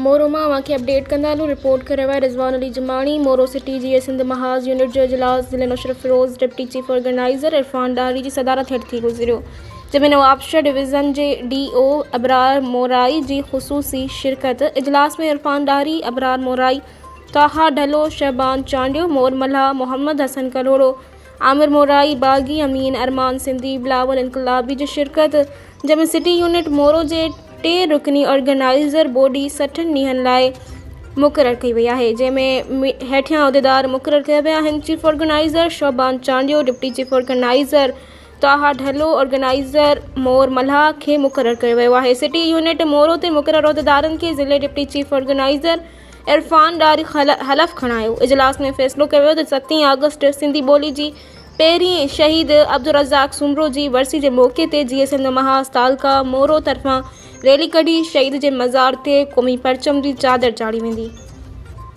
मोरो मां अवांखे अपडेट कंदा हलूं। रिपोर्ट करे रहिया रिज़वान अली जमाणी। मोरो सिटी जी सिंध महाज़ यूनिट जो इजलास ज़िले Nusrat Feroz deputy chief organiser Irfan Dari जी सदारत हेठि थी गुज़रियो, जंहिंमें नवाबशह डिवीज़न जे DO अबरार मोराई जी ख़ुसूसी शिरकत। इजलास में इरफान डारी, अबरार मोराई, ताहा ढलो, शहबान चांडियो, मोर मल्हा, मोहम्मद हसन कलोड़ो, आमिर मोराई, बागी अमीन, अरमान सिंधी, बिलावल इनकलाबी जी शिरकत। जंहिंमें सिटी यूनिट मोरो जे 3 रुकनी ऑर्गेनाइज़र बॉडी 60 ॾींहंनि लाइ मुक़ररु कई वई आहे, जंहिंमें हेठियां उहिदेदार मुक़ररु कया विया आहिनि। Chief organiser Shahban Chandio, deputy chief organiser ताहा ढलो, ऑर्गेनाइज़र मोर मल्हा खे मुक़ररु कयो वियो आहे। सिटी यूनिट मोरो ते मुक़ररु उहिदेदारनि खे ज़िले डिप्टी चीफ ऑर्गेनाइज़र इरफान डारी हलफ़ खणायो। इजलास में फ़ैसिलो कयो वियो त 7 अगस्त सिंधी ॿोली जी पहिरीं शहीद अब्दुल रज़ाक सुमरो जी वरसी जे मौक़े ते जीअं सिंध महाज़ तालका मोरो तरफ़ां रैली कढी शहीद जे मज़ार ते क़ौमी परचम जी चादर चाढ़ी वेंदी।